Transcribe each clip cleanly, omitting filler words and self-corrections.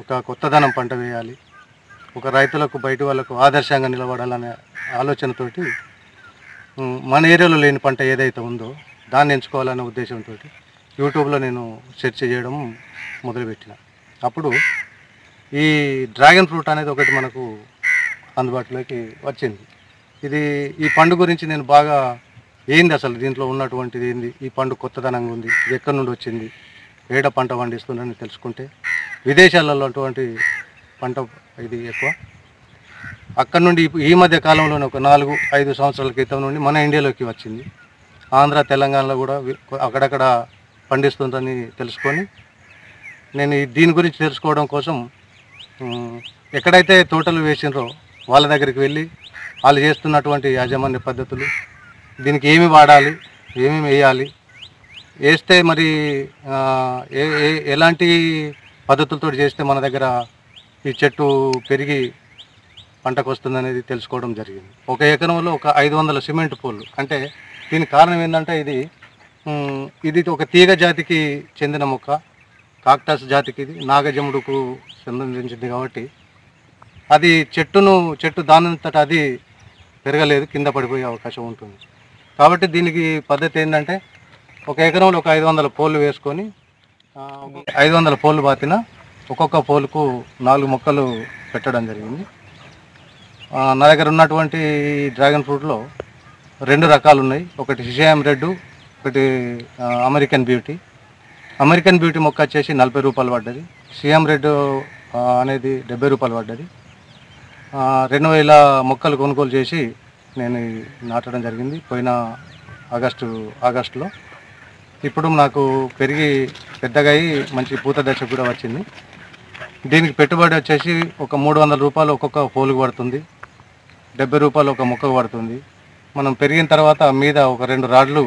ఒక కొత్తదనం పంట వేయాలి. ఒక రైతులకు బయటి వాళ్ళకు ఆదర్శంగా నిలబడాలనే ఆలోచనతోటి మన ఏరియాలో లేని పంట ఏదైతే ఉందో దాన్ని ఎంచుకోవాలనే ఉద్దేశంతో యూట్యూబ్లో నేను సెర్చ్ చేయడం మొదలుపెట్టిన. అప్పుడు ఈ డ్రాగన్ ఫ్రూట్ అనేది ఒకటి మనకు అందుబాటులోకి వచ్చింది. ఈ పండు గురించి నేను బాగా ఏంది అసలు దీంట్లో ఉన్నటువంటిది ఏంది, ఈ పండు కొత్తదనంగా ఉంది, ఇది ఎక్కడి నుండి వచ్చింది, ఏడ పంట పండిస్తుందని తెలుసుకుంటే విదేశాలలో అటువంటి పంట ఇది ఎక్కువ. అక్కడి నుండి ఈ మధ్య కాలంలోనే ఒక 4-5 సంవత్సరాల క్రితం నుండి మన ఇండియాలోకి వచ్చింది. ఆంధ్ర తెలంగాణలో కూడా అక్కడక్కడ పండిస్తుందని తెలుసుకొని నేను దీని గురించి తెలుసుకోవడం కోసం ఎక్కడైతే తోటలు వేసినరో వాళ్ళ దగ్గరికి వెళ్ళి వాళ్ళు చేస్తున్నటువంటి యాజమాన్య పద్ధతులు, దీనికి ఏమి వాడాలి, ఏమేమి వేయాలి, వేస్తే మరి ఎలాంటి పద్ధతులతో చేస్తే మన దగ్గర ఈ చెట్టు పెరిగి పంటకు వస్తుందనేది తెలుసుకోవడం జరిగింది. ఒక ఎకరంలో ఒక 500 సిమెంట్ పోళ్ళు. అంటే దీనికి కారణం ఏంటంటే ఇది ఒక తీగ జాతికి చెందిన మొక్క, కాక్టస్ జాతికి, ఇది నాగజముడుకు సంబంధించింది కాబట్టి అది చెట్టు దానంతట అది పెరగలేదు, కింద పడిపోయే అవకాశం ఉంటుంది. కాబట్టి దీనికి పద్ధతి ఏంటంటే ఒక ఎకరంలో ఒక 500 పోళ్ళు వేసుకొని 500 పోళ్ళు పాతిన ఒక్కొక్క పోలుకు 4 మొక్కలు పెట్టడం జరిగింది. నా దగ్గర ఉన్నటువంటి డ్రాగన్ ఫ్రూట్లో 2 రకాలు ఉన్నాయి. ఒకటి సియామ్ రెడ్, ఒకటి అమెరికన్ బ్యూటీ. అమెరికన్ బ్యూటీ మొక్క వచ్చేసి 40 రూపాయలు పడ్డది. సియామ్ రెడ్ అనేది 70 రూపాయలు పడ్డది. 2000 మొక్కలు కొనుగోలు చేసి నేను నాటడం జరిగింది పోయిన ఆగస్టులో. ఇప్పుడు నాకు పెరిగి పెద్దగా అయి మంచి పూత దశ కూడా వచ్చింది. దీనికి పెట్టుబడి వచ్చేసి ఒక 300 రూపాయలు ఒక్కొక్క పోలుకు పడుతుంది, 70 రూపాయలు ఒక మొక్కకు పడుతుంది. మనం పెరిగిన తర్వాత మీద ఒక 2 రాడ్లు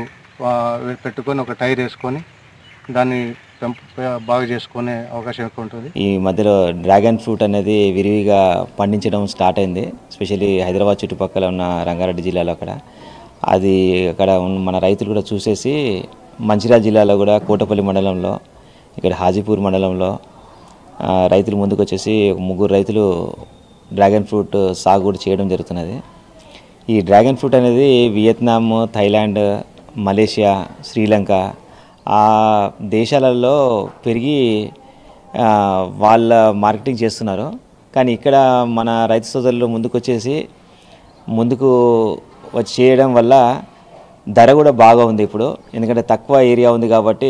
పెట్టుకొని ఒక టైర్ వేసుకొని దాన్ని బాగా చేసుకునే అవకాశం ఎక్కువ ఉంటుంది. ఈ మధ్యలో డ్రాగన్ ఫ్రూట్ అనేది విరివిగా పండించడం స్టార్ట్ అయింది. ఎస్పెషల్లీ హైదరాబాద్ చుట్టుపక్కల ఉన్న రంగారెడ్డి జిల్లాలో అక్కడ మన రైతులు కూడా చూసేసి మంచిర్యాల జిల్లాలో కూడా కోటపల్లి మండలంలో, ఇక్కడ హాజీపూర్ మండలంలో రైతులు ముందుకు వచ్చేసి 3 రైతులు డ్రాగన్ ఫ్రూట్ సాగు చేయడం జరుగుతున్నది. ఈ డ్రాగన్ ఫ్రూట్ అనేది వియత్నాం, థైలాండ్, మలేషియా, శ్రీలంక ఆ దేశాలలో పెరిగి వాళ్ళ మార్కెటింగ్ చేస్తున్నారు. కానీ ఇక్కడ మన రైతు సోదరులు ముందుకు వచ్చి చేయడం వల్ల ధర కూడా బాగా ఉంది ఇప్పుడు. ఎందుకంటే తక్కువ ఏరియా ఉంది కాబట్టి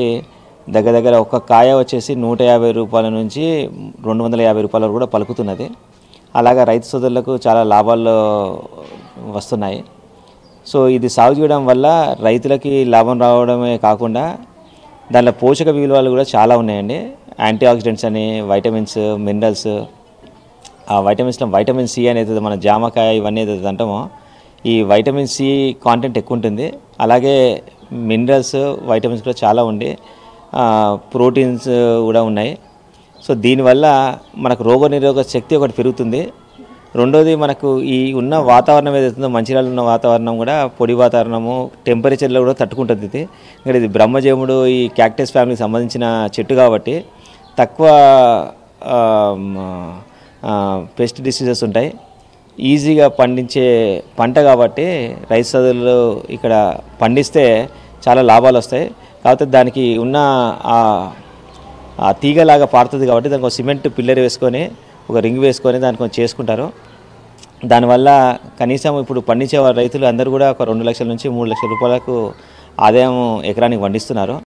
దగ్గర ఒక కాయ వచ్చేసి 150 రూపాయల నుంచి 250 రూపాయలు కూడా పలుకుతున్నది. అలాగా రైతు సోదరులకు చాలా లాభాలు వస్తున్నాయి. సో ఇది సాగు చేయడం వల్ల రైతులకి లాభం రావడమే కాకుండా దాంట్లో పోషక విలువలు కూడా చాలా ఉన్నాయండి. యాంటీ ఆక్సిడెంట్స్ అని, వైటమిన్స్, మినరల్స్. ఆ వైటమిన్స్లో వైటమిన్ సి అనేది మన జామకాయ ఇవన్నీ ఏదైతే అంటామో ఈ వైటమిన్ సి కాంటెంట్ ఎక్కువ ఉంటుంది. అలాగే మినరల్స్, వైటమిన్స్ కూడా చాలా ఉండి ప్రోటీన్స్ కూడా ఉన్నాయి. సో దీనివల్ల మనకు రోగనిరోధక శక్తి ఒకటి పెరుగుతుంది. రెండోది మనకు ఈ ఉన్న వాతావరణం ఏదైతుందో మంచిర్యాలలో ఉన్న వాతావరణం కూడా పొడి వాతావరణము, టెంపరేచర్లో కూడా తట్టుకుంటుంది. ఇక్కడ ఇది బ్రహ్మజముడు ఈ క్యాక్టస్ ఫ్యామిలీకి సంబంధించిన చెట్టు కాబట్టి తక్కువ పెస్ట్ డిసీజెస్ ఉంటాయి. ఈజీగా పండించే పంట కాబట్టి రైతు సోదరులు ఇక్కడ పండిస్తే చాలా లాభాలు వస్తాయి. కాకపోతే దానికి ఉన్న ఆ తీగలాగా పారుతుంది కాబట్టి దానికి ఒక సిమెంట్ పిల్లర్ వేసుకొని ఒక రింగ్ వేసుకొని దాన్ని కొంచెం చేసుకుంటారు. దానివల్ల కనీసం ఇప్పుడు పండించే రైతులు అందరూ కూడా ఒక 2 లక్షల నుంచి 3 లక్షల రూపాయలకు ఆదాయం ఎకరానికి పండిస్తున్నారు.